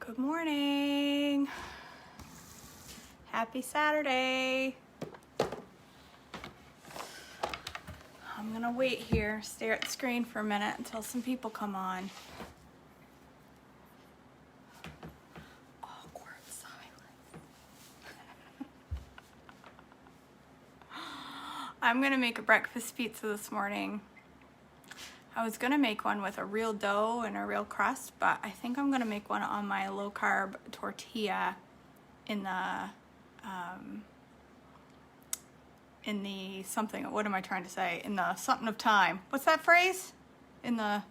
Good morning. Happy Saturday. I'm gonna wait here, stare at the screen for a minute until some people come on. Awkward silence. I'm gonna make a breakfast pizza this morning. I was gonna make one with a real dough and a real crust, but I think I'm gonna make one on my low carb tortilla in the something, what am I trying to say? In the something of time. What's that phrase? In the,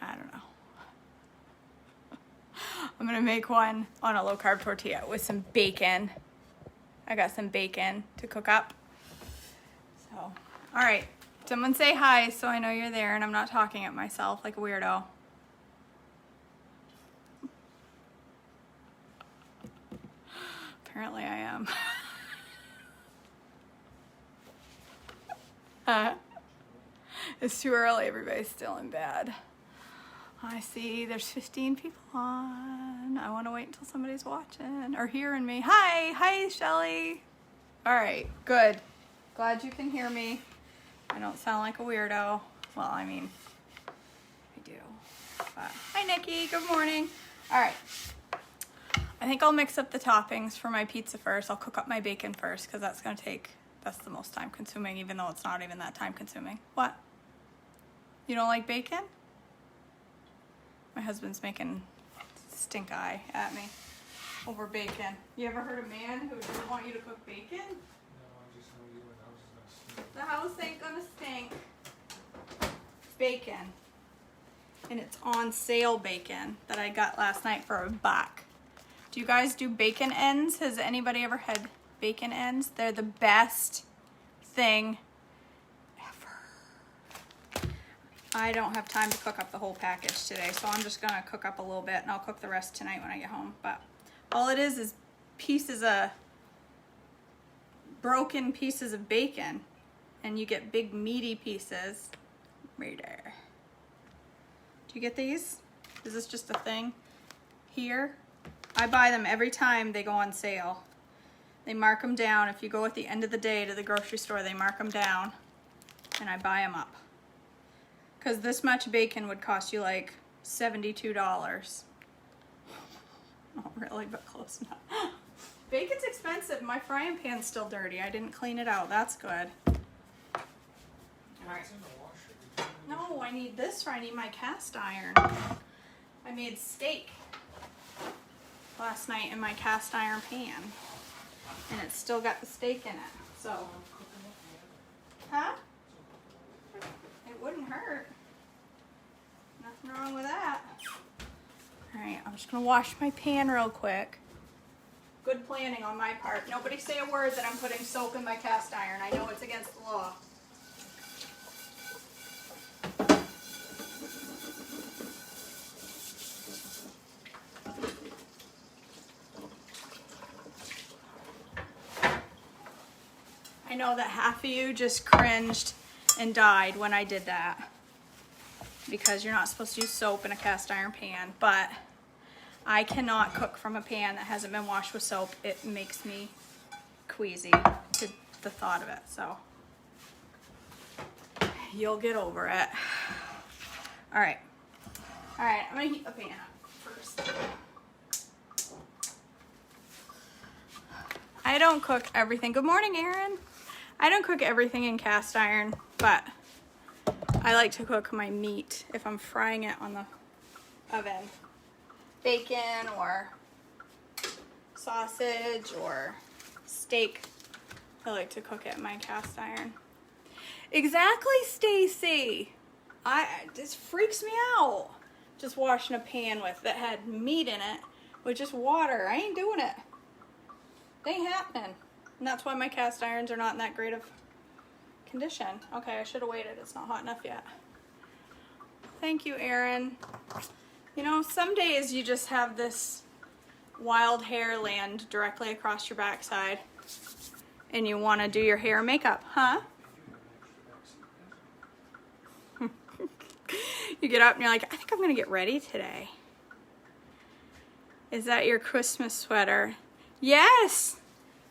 I don't know. I'm gonna make one on a low carb tortilla with some bacon. I got some bacon to cook up. So, all right. Someone say hi so I know you're there and I'm not talking at myself like a weirdo. Apparently I am. It's too early, everybody's still in bed. I see there's 15 people on. I want to wait until somebody's watching or hearing me. Hi Shelly. All right, good. Glad you can hear me. I don't sound like a weirdo. Well, I mean, I do. But, hi, Nikki. Good morning. All right. I think I'll mix up the toppings for my pizza first. I'll cook up my bacon first because that's the most time consuming, even though it's not even that time consuming. What? You don't like bacon? My husband's making stink eye at me over bacon. You ever heard a man who didn't want you to cook bacon? The house ain't gonna stink. It's bacon. And it's on sale bacon that I got last night for $1. Do you guys do bacon ends? Has anybody ever had bacon ends? They're the best thing ever. I don't have time to cook up the whole package today, so I'm just gonna cook up a little bit and I'll cook the rest tonight when I get home. But all it is pieces of broken pieces of bacon. And you get big meaty pieces right there. Do you get these? Is this just a thing here? I buy them every time they go on sale. They mark them down. If you go at the end of the day to the grocery store, they mark them down and I buy them up. Because this much bacon would cost you like $72. Not really, but close enough. Bacon's expensive. My frying pan's still dirty. I didn't clean it out. That's good. All right. No, I need this for I need my cast iron. I made steak last night in my cast iron pan. And it's still got the steak in it. So, huh? It wouldn't hurt. Nothing wrong with that. All right, I'm just gonna wash my pan real quick. Good planning on my part. Nobody say a word that I'm putting soap in my cast iron. I know it's against the law. I know that half of you just cringed and died when I did that because you're not supposed to use soap in a cast iron pan, but I cannot cook from a pan that hasn't been washed with soap. It makes me queasy to the thought of it, so you'll get over it. All right, I'm gonna heat the pan up first. I don't cook everything. Good morning, Erin. I don't cook everything in cast iron, but I like to cook my meat if I'm frying it on the oven. Bacon or sausage or steak. I like to cook it in my cast iron. Exactly, Stacy. This freaks me out. Just washing a pan that had meat in it with just water. I ain't doing it. It ain't happening. And that's why my cast irons are not in that great of condition. Okay, I should have waited. It's not hot enough yet. Thank you, Erin. You know, some days you just have this wild hair land directly across your backside and you want to do your hair and makeup, huh? You get up and you're like, I think I'm going to get ready today. Is that your Christmas sweater? Yes,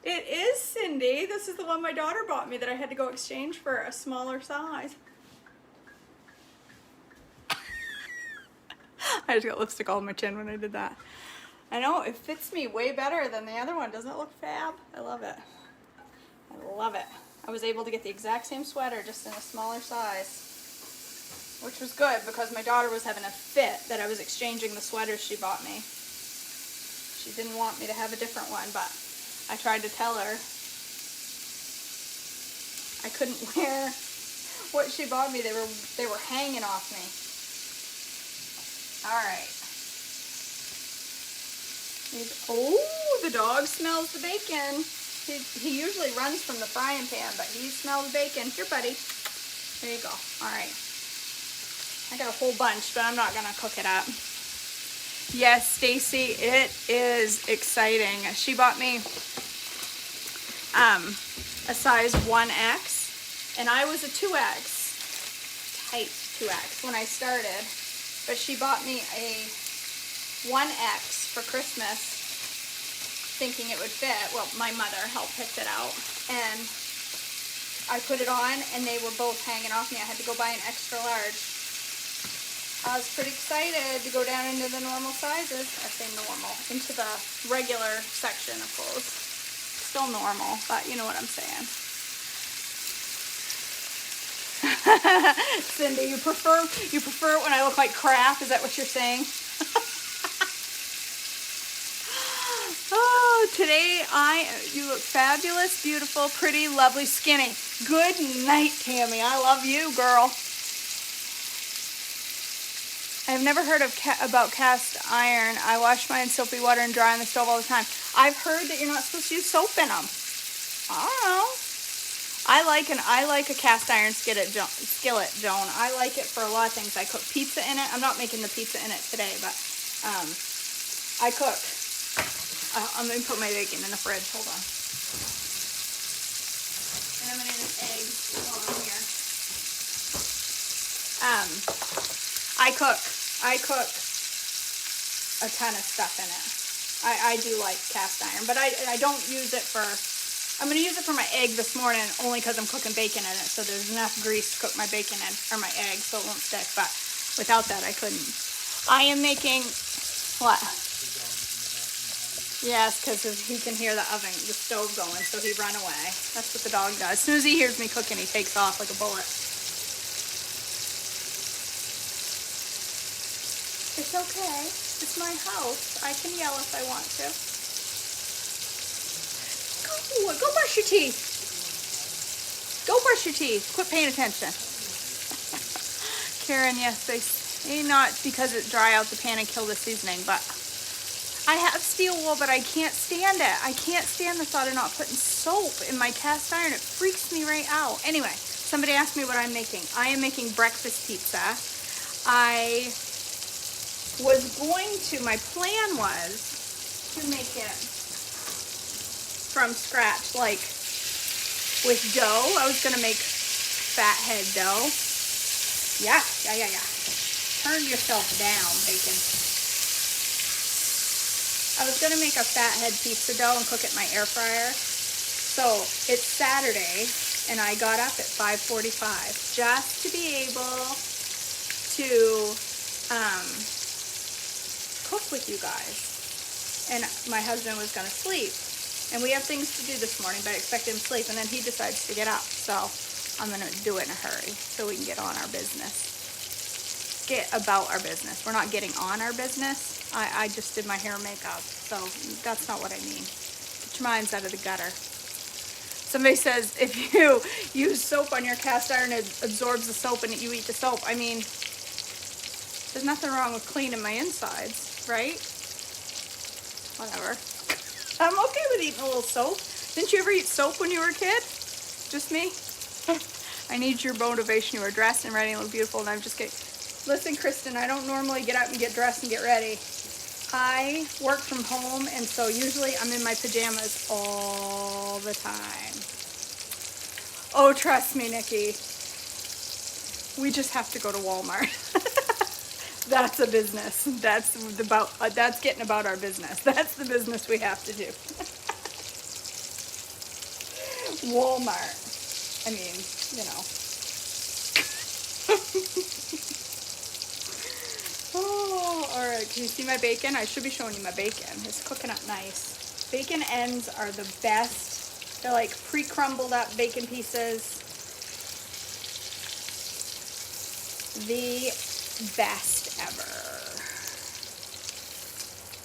it is, Cindy. This is the one my daughter bought me that I had to go exchange for a smaller size. I just got lipstick all on my chin when I did that. I know, it fits me way better than the other one. Doesn't it look fab? I love it. I love it. I was able to get the exact same sweater, just in a smaller size, which was good because my daughter was having a fit that I was exchanging the sweaters she bought me. She didn't want me to have a different one, but I tried to tell her I couldn't wear what she bought me. They were hanging off me. All right. Oh, the dog smells the bacon. He usually runs from the frying pan, but he smells bacon. Here, buddy. There you go. All right. I got a whole bunch, but I'm not going to cook it up. Yes, Stacy, it is exciting. She bought me a size 1X, and I was a 2X, tight 2X when I started, but she bought me a 1X for Christmas, thinking it would fit. Well, my mother helped pick it out, and I put it on, and they were both hanging off me. I had to go buy an extra large. I was pretty excited to go down into the normal sizes. I say normal, into the regular section of clothes. Still normal, but you know what I'm saying. Cindy, you prefer it when I look like crap? Is that what you're saying? Oh, today you look fabulous, beautiful, pretty, lovely, skinny. Good night, Tammy. I love you, girl. I've never heard about cast iron. I wash mine in soapy water and dry on the stove all the time. I've heard that you're not supposed to use soap in them. I don't know. I like a cast iron skillet, Joan. I like it for a lot of things. I cook pizza in it. I'm not making the pizza in it today, but I cook. I'm going to put my bacon in the fridge. Hold on. And I'm going to eat eggs while I'm here. I cook a ton of stuff in it. I do like cast iron, but I don't use it for, I'm going to use it for my egg this morning only because I'm cooking bacon in it, so there's enough grease to cook my bacon in, or my egg, so it won't stick, but without that I couldn't. I am making, what? Yes, because he can hear the oven, the stove going, so he run away. That's what the dog does. As soon as he hears me cooking, he takes off like a bullet. It's okay. It's my house. I can yell if I want to. Go brush your teeth. Go brush your teeth. Quit paying attention. Karen, yes, they say not because it dry out the pan and kill the seasoning, but I have steel wool, but I can't stand it. I can't stand the thought of not putting soap in my cast iron. It freaks me right out. Anyway, somebody asked me what I'm making. I am making breakfast pizza. I was going to, my plan was to make it from scratch, like with dough. I was going to make fathead dough. Yeah. Turn yourself down, bacon. I was going to make a fathead pizza dough and cook it in my air fryer. So it's Saturday, and I got up at 5:45 just to be able to cook with you guys. And my husband was going to sleep. And we have things to do this morning, but I expected him to sleep. And then he decides to get up. So I'm going to do it in a hurry so we can get on our business. Get about our business. We're not getting on our business. I just did my hair and makeup. So that's not what I mean. Get your minds out of the gutter. Somebody says if you use soap on your cast iron, it absorbs the soap and you eat the soap. I mean, there's nothing wrong with cleaning my insides, right? Whatever. I'm okay with eating a little soap. Didn't you ever eat soap when you were a kid? Just me? I need your motivation. You are dressed and ready and look beautiful, and I'm just kidding. Listen, Kristen, I don't normally get up and get dressed and get ready. I work from home, and so usually I'm in my pajamas all the time. Oh, trust me, Nikki. We just have to go to Walmart. That's a business. That's getting about our business. That's the business we have to do. Walmart. I mean, you know. Oh, all right. Can you see my bacon? I should be showing you my bacon. It's cooking up nice. Bacon ends are the best. They're like pre-crumbled up bacon pieces. The best ever.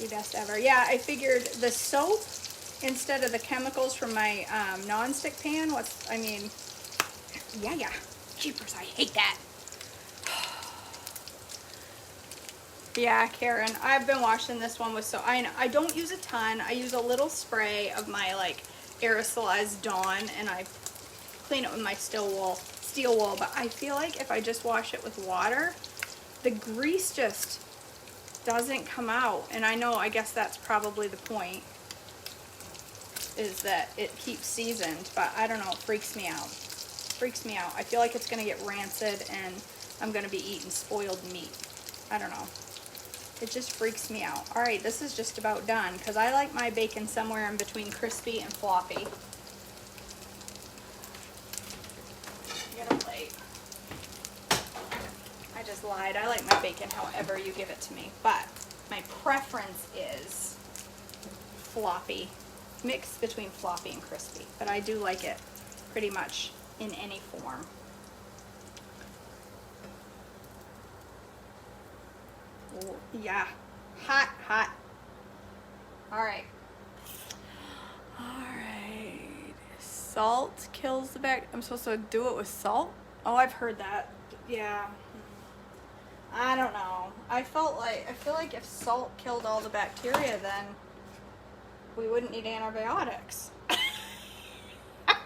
The best ever. Yeah, I figured the soap instead of the chemicals from my non-stick pan. Yeah. Jeepers, I hate that. Yeah, Karen, I've been washing this one with soap. I don't use a ton. I use a little spray of my like aerosolized Dawn, and I clean it with my steel wool. But I feel like if I just wash it with water, the grease just doesn't come out. And I guess that's probably the point, is that it keeps seasoned, but I don't know, it freaks me out. I feel like it's gonna get rancid and I'm gonna be eating spoiled meat. I don't know. It just freaks me out. All right, this is just about done because I like my bacon somewhere in between crispy and floppy. Get a plate. I just lied. I like my bacon however you give it to me, but my preference is floppy, mixed between floppy and crispy, but I do like it pretty much in any form. Oh, yeah, hot. All right. Salt kills the bacteria. I'm supposed to do it with salt? Oh, I've heard that. Yeah. I don't know. I feel like if salt killed all the bacteria, then we wouldn't need antibiotics. I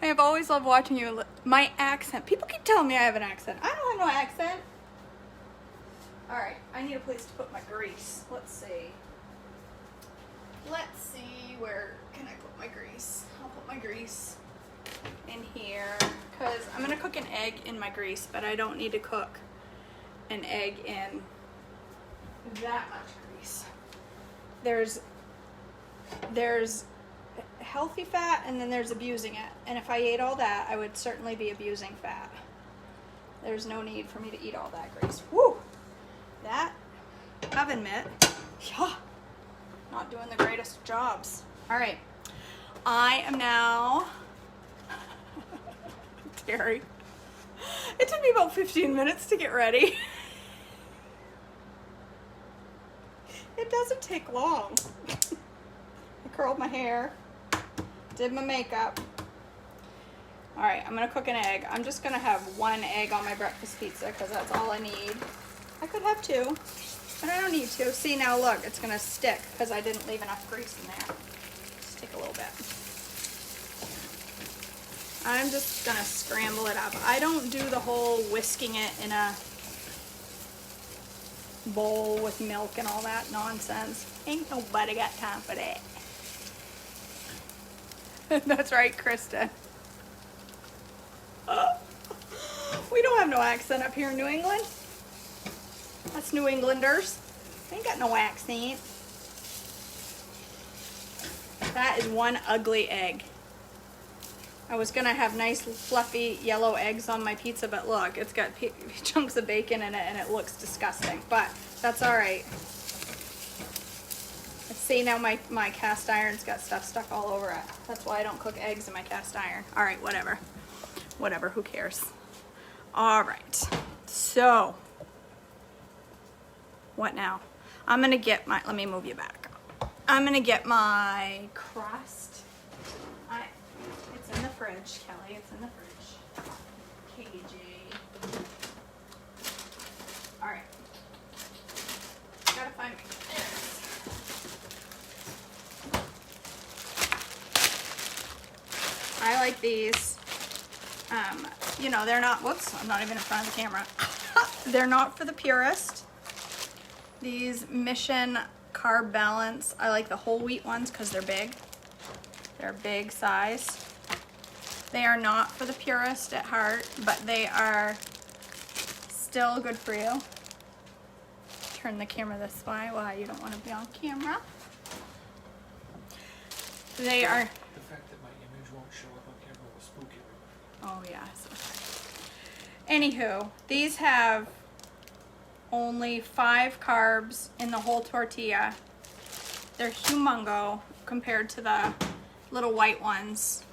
have always loved watching you. My accent. People keep telling me I have an accent. I don't have no accent. All right, I need a place to put my grease. Let's see, where can I put my grease? I'll put my grease in here because I'm gonna cook an egg in my grease, but I don't need to cook an egg in that much grease. There's healthy fat and then there's abusing it. And if I ate all that, I would certainly be abusing fat. There's no need for me to eat all that grease. Woo! That oven mitt, yeah, not doing the greatest jobs. All right, I am now, Terry, it took me about 15 minutes to get ready. It doesn't take long. I curled my hair, did my makeup. All right, I'm gonna cook an egg. I'm just gonna have one egg on my breakfast pizza because that's all I need. I could have two, but I don't need to. See, now look, it's gonna stick because I didn't leave enough grease in there. Stick a little bit. I'm just gonna scramble it up. I don't do the whole whisking it in a bowl with milk and all that nonsense. Ain't nobody got time for that. That's right, Krista. We don't have no accent up here in New England. Us New Englanders. We ain't got no accent. That is one ugly egg. I was gonna have nice fluffy yellow eggs on my pizza, but look, it's got chunks of bacon in it and it looks disgusting, but that's all right. See, now my cast iron's got stuff stuck all over it. That's why I don't cook eggs in my cast iron. All right, whatever, who cares? All right, so what now? I'm gonna get my, let me move you back. I'm gonna get my crust. It's in the fridge, Kelly, it's in the fridge. KJ. All right, gotta find this. I like these. You know, they're not, whoops, I'm not even in front of the camera. They're not for the purist. These Mission Carb Balance, I like the whole wheat ones because they're big. They're big size. They are not for the purist at heart, but they are still good for you. Turn the camera this way. Why you don't want to be on camera. They are. The fact that my image won't show up on camera will spook everybody. Oh yeah. Anywho, these have only 5 carbs in the whole tortilla. They're humongo compared to the little white ones.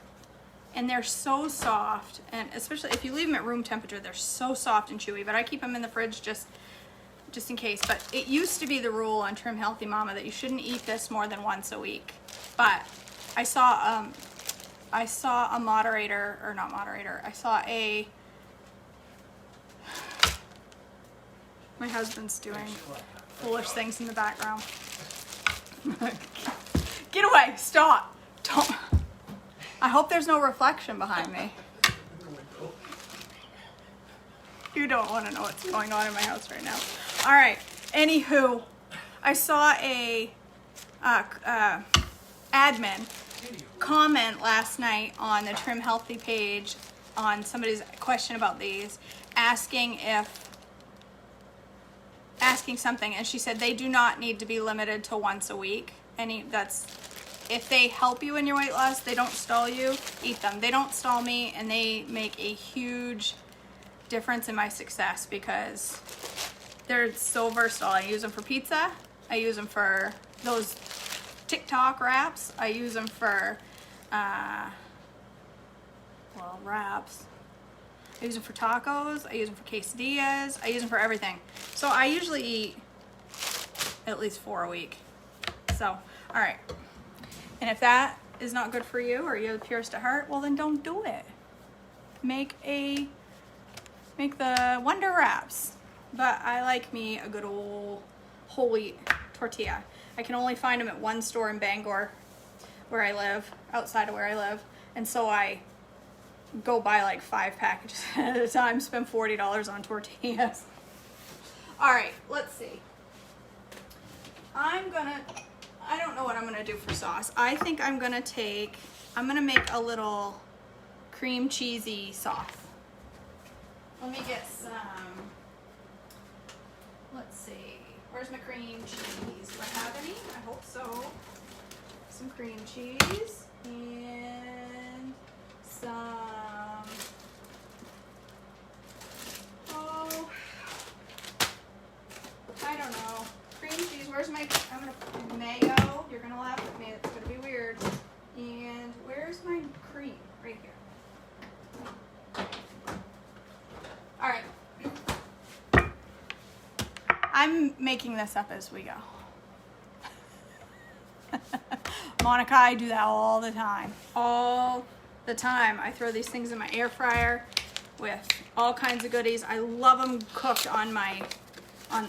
And they're so soft, and especially if you leave them at room temperature, they're so soft and chewy, but I keep them in the fridge just in case. But it used to be the rule on Trim Healthy Mama that you shouldn't eat this more than once a week. But I saw a moderator, or not moderator, I saw a, my husband's doing foolish things in the background. Get away, stop, don't. I hope there's no reflection behind me. You don't want to know what's going on in my house right now. All right, anywho, I saw a admin comment last night on the Trim Healthy page on somebody's question about these, asking something, and she said they do not need to be limited to once a week. If they help you in your weight loss, they don't stall you, eat them. They don't stall me, and they make a huge difference in my success because they're so versatile. I use them for pizza. I use them for those TikTok wraps. I use them for, wraps. I use them for tacos. I use them for quesadillas. I use them for everything. So I usually eat at least 4 a week. So, all right. And if that is not good for you, or you're the purest at heart, well then don't do it. Make the Wonder Wraps. But I like me a good old whole wheat tortilla. I can only find them at one store in Bangor, where I live, outside of where I live. And so I go buy like 5 packages at a time, spend $40 on tortillas. All right, let's see. I don't know what I'm gonna do for sauce. I think I'm gonna make a little cream cheesy sauce. Let me get some, let's see, where's my cream cheese? Do I have any? I hope so. Some cream cheese and some, I don't know. Cream cheese, where's my, I'm gonna put mayo. You're gonna laugh at me, it's gonna be weird. And where's my cream? Right here. All right. I'm making this up as we go. Monica, I do that all the time. All the time. I throw these things in my air fryer with all kinds of goodies. I love them cooked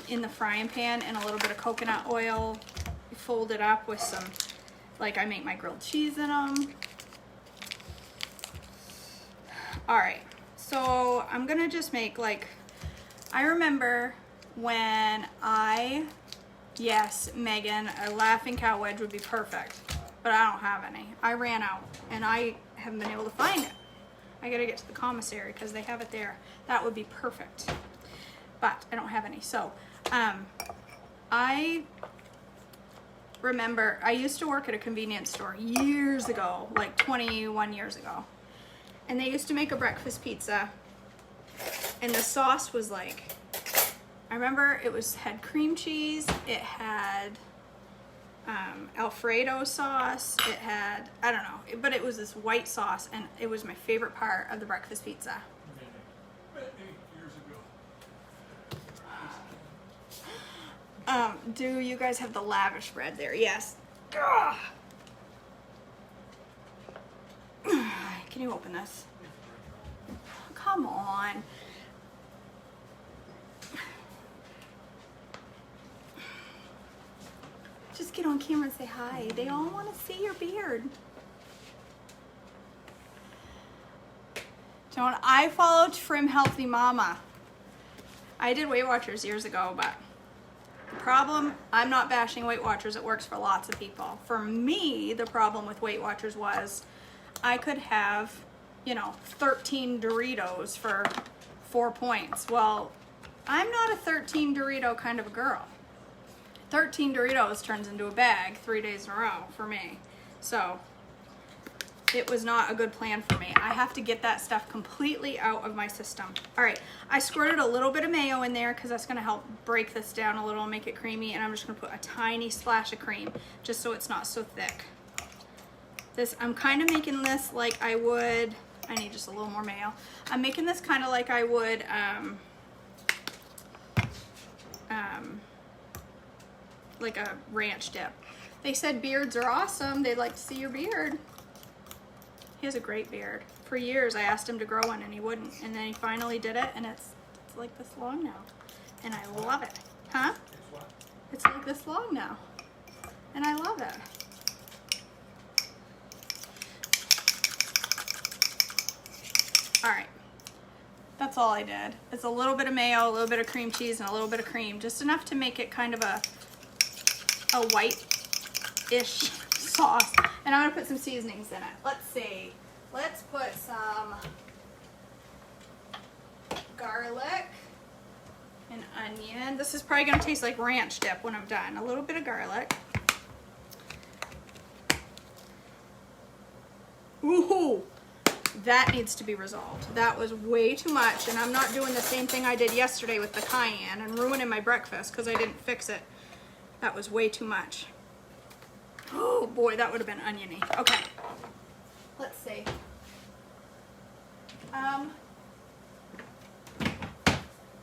in the frying pan and a little bit of coconut oil. Fold it up with some, I make my grilled cheese in them. All right, so I'm gonna just make I remember when yes, Megan, a laughing cow wedge would be perfect, but I don't have any. I ran out and I haven't been able to find it. I gotta get to the commissary because they have it there. That would be perfect, but I don't have any. So I remember I used to work at a convenience store years ago, like 21 years ago, and they used to make a breakfast pizza, and the sauce was I remember it had cream cheese, it had Alfredo sauce, it had, I don't know, but it was this white sauce, and it was my favorite part of the breakfast pizza. Do you guys have the lavish bread there? Yes. Ugh. Can you open this? Come on. Just get on camera and say hi. They all want to see your beard. Don't I follow Trim Healthy Mama? I did Weight Watchers years ago, but the problem, I'm not bashing Weight Watchers, it works for lots of people. For me, the problem with Weight Watchers was I could have, 13 Doritos for 4 points. Well, I'm not a 13 Dorito kind of a girl. 13 Doritos turns into a bag 3 days in a row for me. So it was not a good plan for me. I have to get that stuff completely out of my system. All right, I squirted a little bit of mayo in there because that's gonna help break this down a little and make it creamy, and I'm just gonna put a tiny splash of cream just so it's not so thick. This, I'm kind of making this like I would, I need just a little more mayo. I'm making this kind of like I would, like a ranch dip. They said beards are awesome. They'd like to see your beard. He has a great beard. For years I asked him to grow one and he wouldn't. And then he finally did it and it's like this long now. And I love it. Huh? It's like this long now. And I love it. All right. That's all I did. It's a little bit of mayo, a little bit of cream cheese, and a little bit of cream. Just enough to make it kind of a white-ish sauce. And I'm gonna put some seasonings in it. Let's see. Let's put some garlic and onion. This is probably gonna taste like ranch dip when I'm done. A little bit of garlic. Ooh, that needs to be resolved. That was way too much, and I'm not doing the same thing I did yesterday with the cayenne and ruining my breakfast because I didn't fix it. That was way too much. Oh boy, that would have been oniony. Okay, let's see. I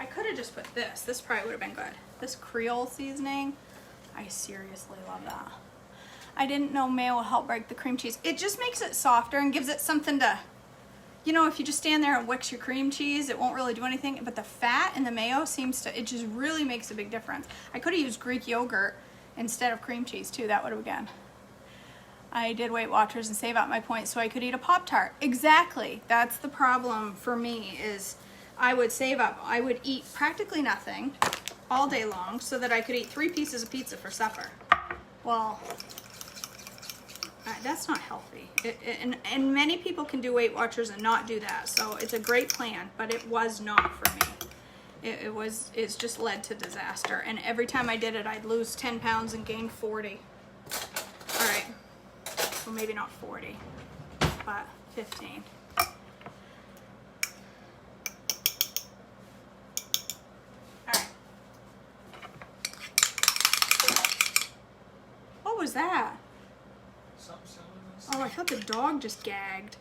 could have just put this. This probably would have been good. This Creole seasoning, I seriously love that. I didn't know mayo will help break the cream cheese. It just makes it softer and gives it something to, you know, if you just stand there and wicks your cream cheese, it won't really do anything. But the fat in the mayo seems to, it just really makes a big difference. I could have used Greek yogurt instead of cream cheese too. That would have been. I did Weight Watchers and save out my points so I could eat a Pop-Tart. Exactly. That's the problem for me is I would save up. I would eat practically nothing all day long so that I could eat 3 pieces of pizza for supper. Well, that's not healthy. And many people can do Weight Watchers and not do that. So it's a great plan, but it was not for me. It's just led to disaster. And every time I did it, I'd lose 10 pounds and gain 40. All right. Well, maybe not 40, but 15. All right. What was that? Oh, I thought the dog just gagged.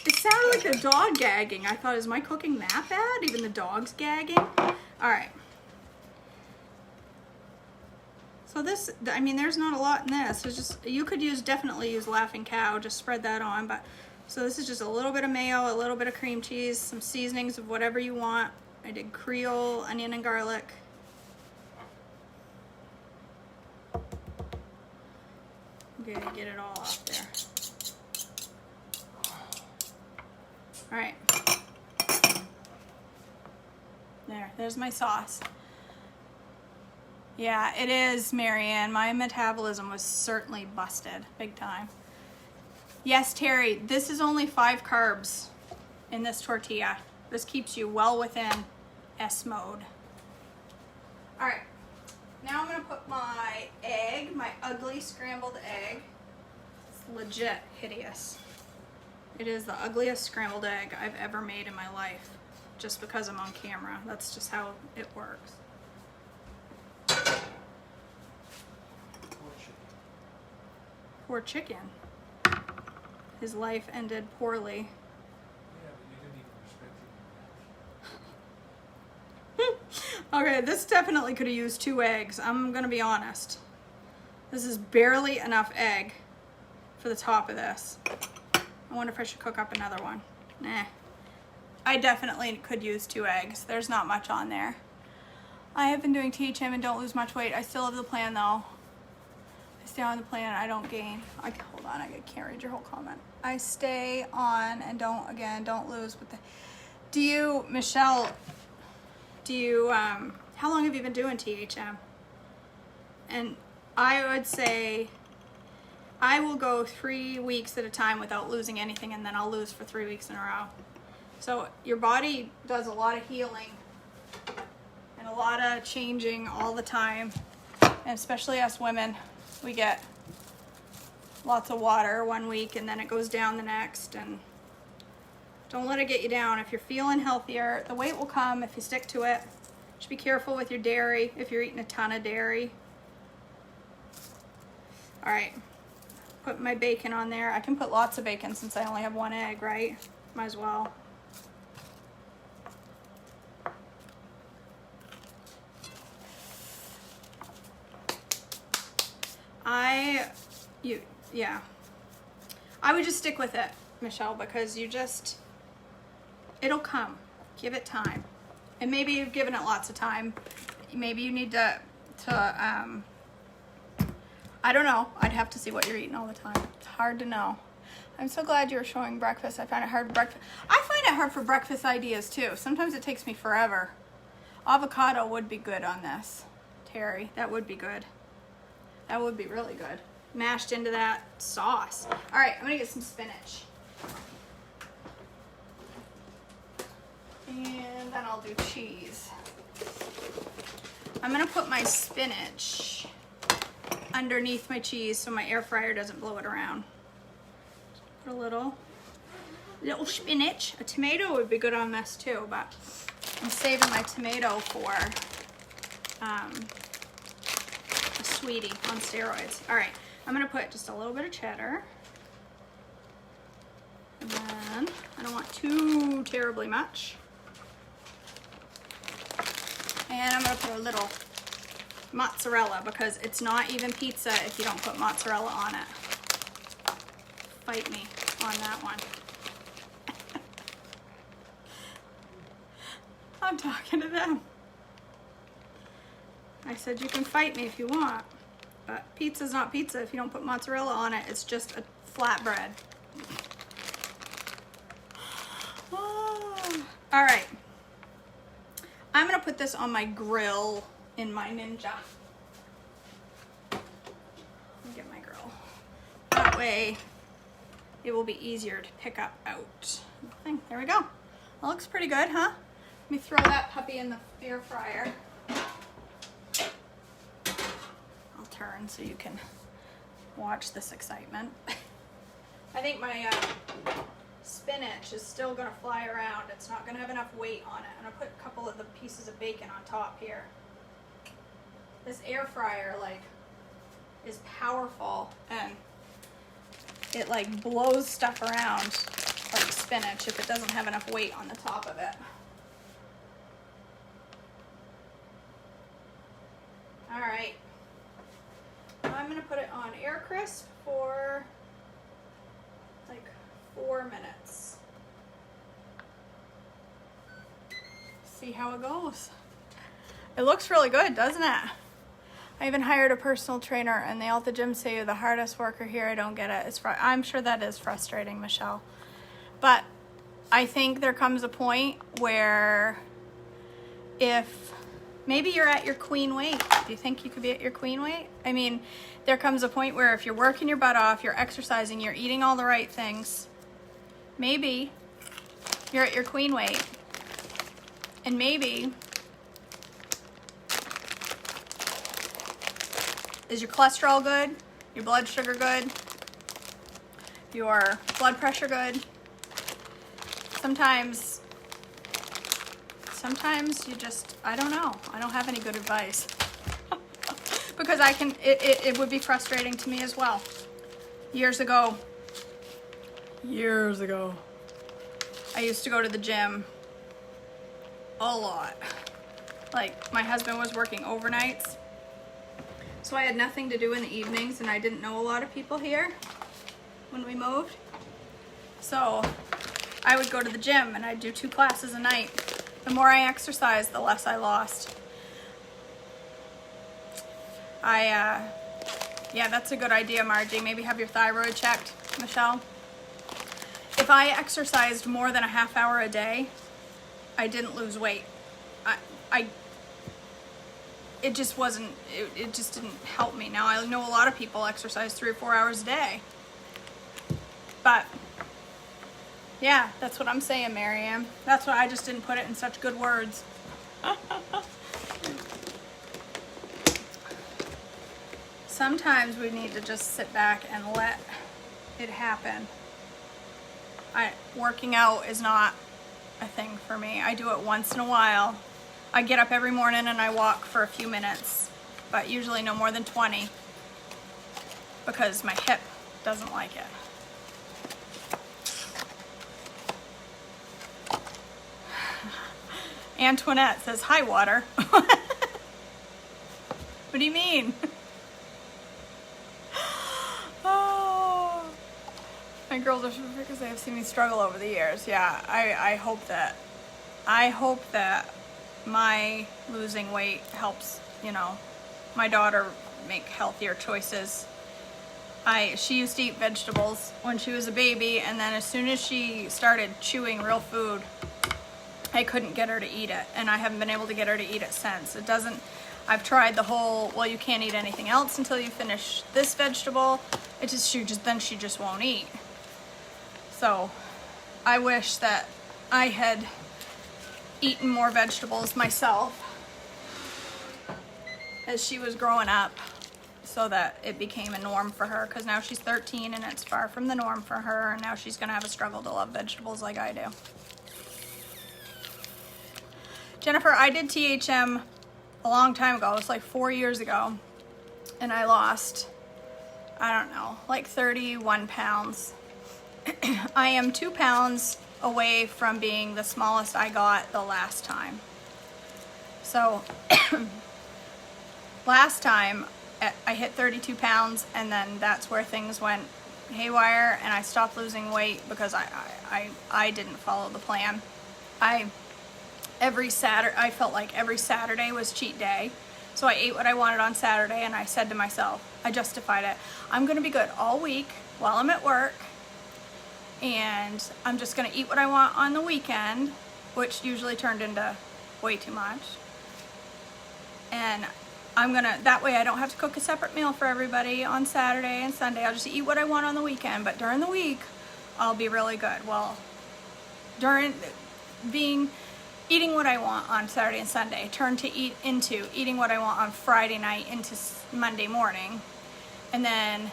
It sounded like a dog gagging. I thought, is my cooking that bad? Even the dog's gagging? All right. So this, I mean, there's not a lot in this. It's just, you could definitely use Laughing Cow, just spread that on. But so this is just a little bit of mayo, a little bit of cream cheese, some seasonings of whatever you want. I did Creole, onion and garlic. I'm gonna get it all off there. All right. There's my sauce. Yeah, it is, Marianne. My metabolism was certainly busted, big time. Yes, Terry, this is only 5 carbs in this tortilla. This keeps you well within S mode. All right, now I'm gonna put my egg, my ugly scrambled egg. It's legit hideous. It is the ugliest scrambled egg I've ever made in my life, just because I'm on camera. That's just how it works. Poor chicken. His life ended poorly. Yeah, but you didn't even respect him. Okay, this definitely could have used 2 eggs. I'm gonna be honest. This is barely enough egg for the top of this. I wonder if I should cook up another one. Nah. I definitely could use 2 eggs. There's not much on there. I have been doing THM and don't lose much weight. I still have the plan though. I stay on the plan, I don't gain. Hold on, I can't read your whole comment. I stay on and don't lose. But do you, Michelle, how long have you been doing THM? And I would say I will go 3 weeks at a time without losing anything, and then I'll lose for 3 weeks in a row. So your body does a lot of healing and a lot of changing all the time. And especially us women, we get lots of water one week and then it goes down the next. And don't let it get you down. If you're feeling healthier, the weight will come if you stick to it. Just be careful with your dairy if you're eating a ton of dairy. All right, put my bacon on there. I can put lots of bacon since I only have one egg, right? Might as well. Yeah. I would just stick with it, Michelle, because it'll come. Give it time. And maybe you've given it lots of time. Maybe you need to I don't know. I'd have to see what you're eating all the time. It's hard to know. I'm so glad you were showing breakfast. I find it hard I find it hard for breakfast ideas too. Sometimes it takes me forever. Avocado would be good on this, Terry. That would be good. That would be really good. Mashed into that sauce. All right, I'm gonna get some spinach. And then I'll do cheese. I'm gonna put my spinach underneath my cheese so my air fryer doesn't blow it around. Put a little spinach. A tomato would be good on this too, but I'm saving my tomato for a sweetie on steroids. All right, I'm gonna put just a little bit of cheddar. And then I don't want too terribly much. And I'm gonna put a little mozzarella because it's not even pizza if you don't put mozzarella on it. Fight me on that one. I'm talking to them. I said you can fight me if you want, but pizza's not pizza if you don't put mozzarella on it. It's just a flatbread. Oh. All right. I'm gonna put this on my grill in my Ninja. Let me get my grill. That way it will be easier to pick up out. There we go. That looks pretty good, huh? Let me throw that puppy in the air fryer. I'll turn so you can watch this excitement. I think my spinach is still gonna fly around. It's not gonna have enough weight on it. I'm gonna put a couple of the pieces of bacon on top here. This air fryer is powerful and it blows stuff around like spinach if it doesn't have enough weight on the top of it. All right, I'm gonna put it on air crisp for 4 minutes. See how it goes. It looks really good, doesn't it? I even hired a personal trainer and they all at the gym say you're the hardest worker here. I don't get it. I'm sure that is frustrating, Michelle. But I think there comes a point where if maybe you're at your queen weight. Do you think you could be at your queen weight? I mean, there comes a point where if you're working your butt off, you're exercising, you're eating all the right things, maybe you're at your queen weight. And maybe, is your cholesterol good? Your blood sugar good? Your blood pressure good? Sometimes you just, I don't know. I don't have any good advice. Because it would be frustrating to me as well. Years ago, I used to go to the gym a lot. My husband was working overnights, so I had nothing to do in the evenings, and I didn't know a lot of people here when we moved. So I would go to the gym and I'd do 2 classes a night. The more I exercised, the less I lost. Yeah, that's a good idea, Margie. Maybe have your thyroid checked, Michelle. If I exercised more than a half hour a day, I didn't lose weight. It just wasn't, it just didn't help me. Now, I know a lot of people exercise 3 or 4 hours a day. But, yeah, that's what I'm saying, Marianne. That's why I just didn't put it in such good words. sometimes we need to just sit back and let it happen. Working out is not a thing for me. I do it once in a while. I get up every morning and I walk for a few minutes, but usually no more than 20 because my hip doesn't like it. Antoinette says, hi, water. What do you mean? Oh, my girls are super because they have seen me struggle over the years. Yeah, I hope that my losing weight helps, you know, my daughter make healthier choices. She used to eat vegetables when she was a baby, and then as soon as she started chewing real food, I couldn't get her to eat it, and I haven't been able to get her to eat it since. I've tried the whole, well, you can't eat anything else until you finish this vegetable. Then she just won't eat. So I wish that I had eaten more vegetables myself as she was growing up so that it became a norm for her, because now she's 13 and it's far from the norm for her, and now she's gonna have a struggle to love vegetables like I do. Jennifer, I did THM a long time ago. It was like 4 years ago, and I lost, I don't know, like 31 pounds. I am 2 pounds away from being the smallest I got the last time. So last time I hit 32 pounds, and then that's where things went haywire, and I stopped losing weight because I didn't follow the plan. I felt like every Saturday was cheat day. So I ate what I wanted on Saturday, and I said to myself, I justified it, I'm gonna be good all week while I'm at work, and I'm just gonna eat what I want on the weekend, which usually turned into way too much. And that way I don't have to cook a separate meal for everybody on Saturday and Sunday. I'll just eat what I want on the weekend, but during the week, I'll be really good. Well, eating what I want on Saturday and Sunday turned to eating what I want on Friday night into Monday morning. And then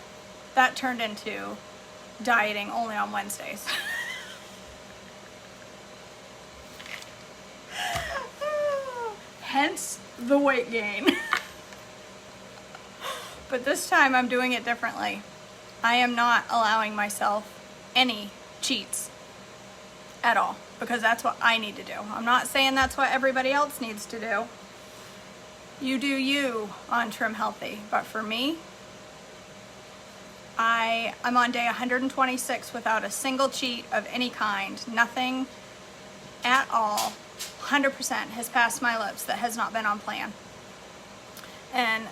that turned into dieting only on Wednesdays. Hence the weight gain. But this time I'm doing it differently. I am not allowing myself any cheats at all, because that's what I need to do. I'm not saying that's what everybody else needs to do. You do you on Trim Healthy. But for me, I'm on day 126 without a single cheat of any kind. Nothing at all. 100% has passed my lips that has not been on plan. And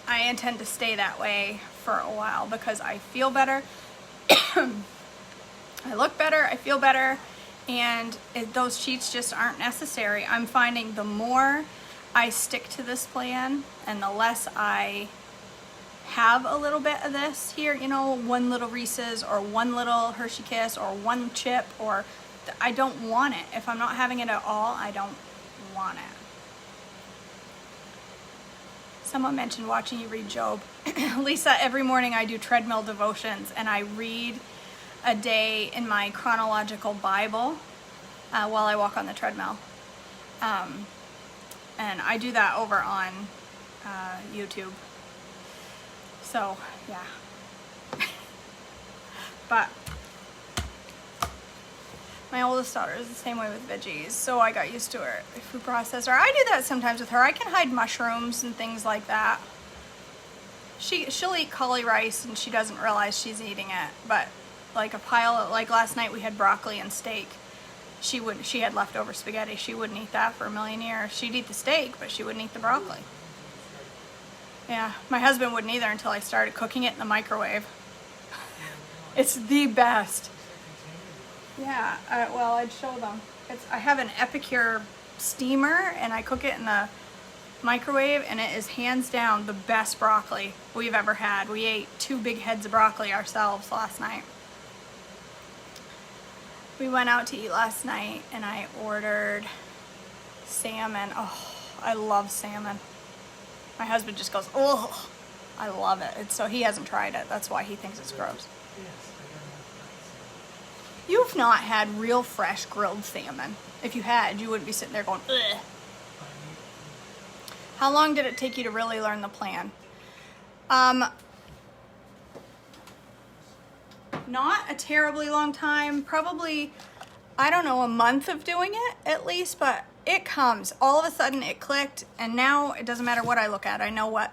I intend to stay that way for a while because I feel better. I look better, I feel better, and those cheats just aren't necessary. I'm finding the more I stick to this plan and the less I have a little bit of this here, you know, one little Reese's or one little Hershey Kiss or one chip, or I don't want it. If I'm not having it at all, I don't want it. Someone mentioned watching you read Job. Lisa, every morning I do treadmill devotions, and I read a day in my chronological Bible while I walk on the treadmill. And I do that over on YouTube. So, yeah. But my oldest daughter is the same way with veggies, so I got used to her food processor. I do that sometimes with her. I can hide mushrooms and things like that. She'll eat cauli rice and she doesn't realize she's eating it, but like like last night we had broccoli and steak. She had leftover spaghetti. She wouldn't eat that for a million years. She'd eat the steak, but she wouldn't eat the broccoli. Yeah, my husband wouldn't either until I started cooking it in the microwave. It's the best. Yeah, well, I'd show them. I have an Epicure steamer, and I cook it in the microwave, and it is hands down the best broccoli we've ever had. We ate 2 big heads of broccoli ourselves last night. We went out to eat last night, and I ordered salmon. Oh, I love salmon. My husband just goes, oh. I love it. So he hasn't tried it. That's why he thinks it's gross. Yes, I don't know. You've not had real fresh grilled salmon. If you had, you wouldn't be sitting there going, ugh. How long did it take you to really learn the plan? Not a terribly long time. Probably, I don't know, a month of doing it at least, but it comes. All of a sudden it clicked, and now it doesn't matter what I look at. I know what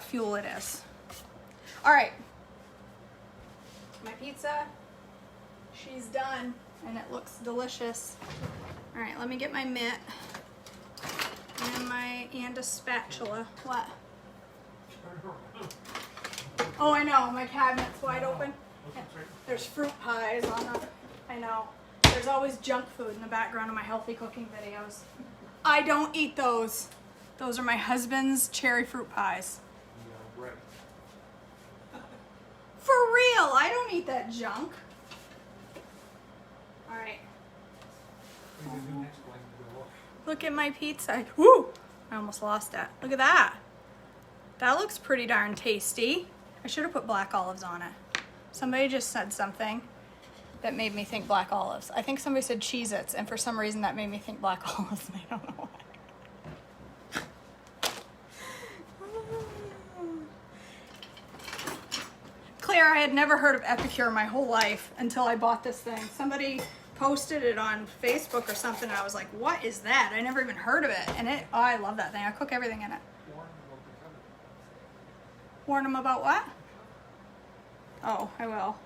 fuel it is. All right. My pizza, she's done, and it looks delicious. All right, let me get my mitt and a spatula. What? Oh, I know, my cabinet's wide open. There's fruit pies on the, I know. There's always junk food in the background of my healthy cooking videos. I don't eat those. Those are my husband's cherry fruit pies. Yeah, right. For real, I don't eat that junk. All right. What are you gonna do next, Blaine? Go off. Look at my pizza. Woo! I almost lost it. Look at that. That looks pretty darn tasty. I should have put black olives on it. Somebody just said something that made me think black olives. I think somebody said Cheez-Its, and for some reason that made me think black olives. I don't know why. Claire, I had never heard of Epicure my whole life until I bought this thing. Somebody posted it on Facebook or something, and I was like, what is that? I never even heard of it. And oh, I love that thing. I cook everything in it. Warn them about what? Oh, I will.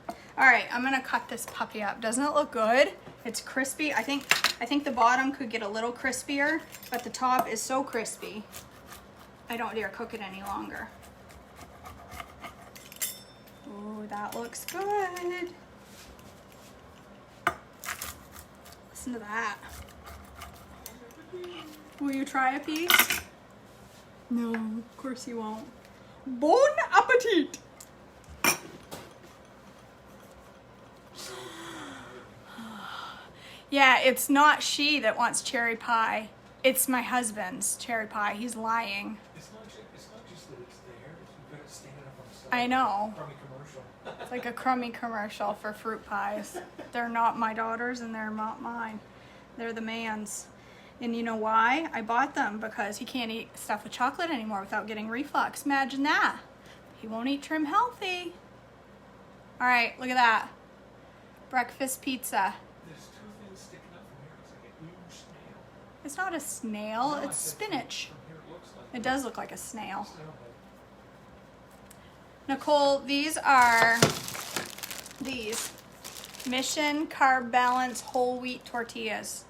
All right, I'm gonna cut this puppy up. Doesn't it look good? It's crispy. I think the bottom could get a little crispier, but the top is so crispy, I don't dare cook it any longer. Ooh, that looks good. Listen to that. Will you try a piece? No, of course you won't. Bon appetit! Yeah, it's not she that wants cherry pie. It's my husband's cherry pie. He's lying. It's not just that it's there. You've got it standing up on the side. I know. Crummy commercial. It's like a crummy commercial for fruit pies. They're not my daughters and they're not mine. They're the man's. And you know why? I bought them because he can't eat stuff with chocolate anymore without getting reflux. Imagine that. He won't eat trim healthy. All right, look at that. Breakfast pizza. There's two things sticking up from here. It's like a huge snail. It's not a snail, No, I it's said spinach. From here it looks like It does look like a snail. snail head. Nicole, these are Mission Carb Balance whole wheat tortillas.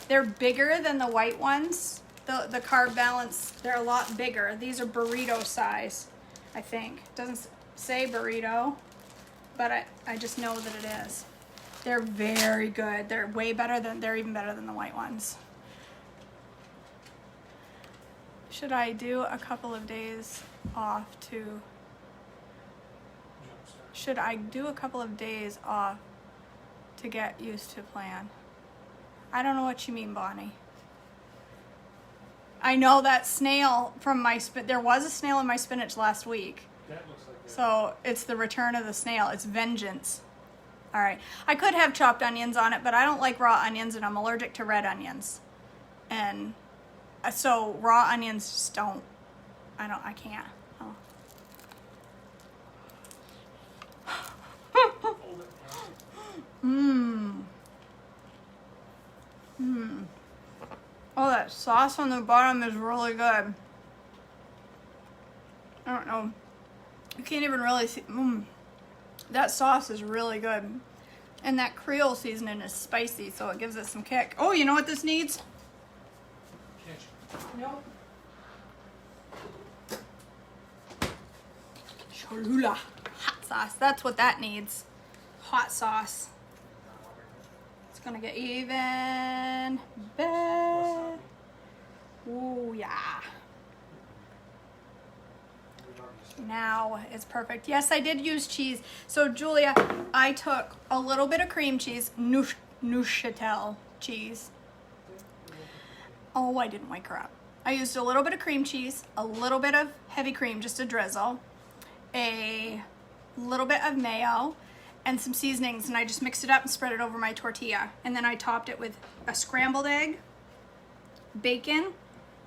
They're bigger than the white ones. The Carb Balance, they're a lot bigger. These are burrito size, I think. It doesn't say burrito, but I just know that it is. They're very good. They're even better than the white ones. Should I do a couple of days off to... Should I do a couple of days off to get used to plan? I don't know what you mean, Bonnie. I know that snail from my there was a snail in my spinach last week. That looks like that. So it's the return of the snail. It's vengeance. All right. I could have chopped onions on it, but I don't like raw onions and I'm allergic to red onions. And so raw onions just don't, I can't. Oh. Hold it. Oh, that sauce on the bottom is really good. I don't know. You can't even really see. That sauce is really good. And that Creole seasoning is spicy, so it gives it some kick. Oh, you know what this needs? Ketchup. Nope. Cholula. Hot sauce. That's what that needs. Hot sauce. It's gonna get even better. Ooh, yeah. Now it's perfect. Yes, I did use cheese. So, Julia, I took a little bit of cream cheese, Neuchâtel cheese. Oh, I didn't wake her up. I used a little bit of cream cheese, a little bit of heavy cream, just a drizzle, a little bit of mayo, and some seasonings, and I just mixed it up and spread it over my tortilla. And then I topped it with a scrambled egg, bacon,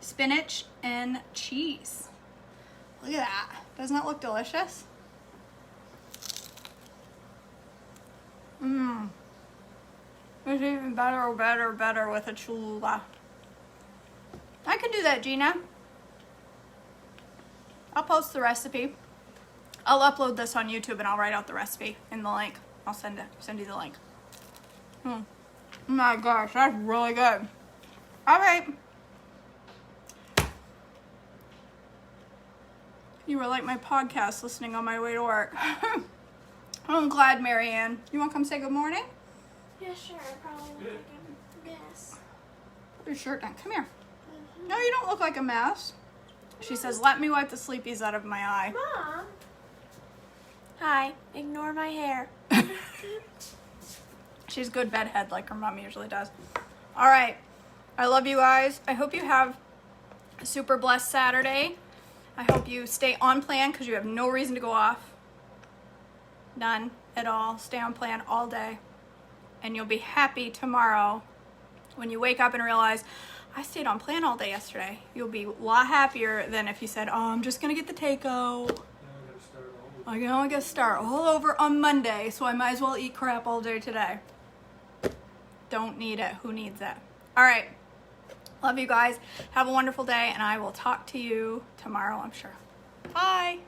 spinach, and cheese. Look at that. Doesn't that look delicious? Mmm. It's even better with a Cholula. I can do that, Gina. I'll post the recipe. I'll upload this on YouTube and I'll write out the recipe in the link. I'll send you the link. Oh my gosh, that's really good. All right. You were like my podcast listening on my way to work. I'm glad, Marianne. You want to come say good morning? Yeah, sure. I probably look like a mess. Put your shirt down. Come here. No, you don't look like a mess. She says, let me wipe the sleepies out of my eye. Mom. Hi. Ignore my hair. She's good bedhead like her mom usually does. All right. I love you guys. I hope you have a super blessed Saturday. I hope you stay on plan because you have no reason to go off. None at all. Stay on plan all day. And you'll be happy tomorrow when you wake up and realize, I stayed on plan all day yesterday. You'll be a lot happier than if you said, oh, I'm just going to get the takeout. I can only get to start all over on Monday, so I might as well eat crap all day today. Don't need it. Who needs it? All right. Love you guys. Have a wonderful day, and I will talk to you tomorrow, I'm sure. Bye.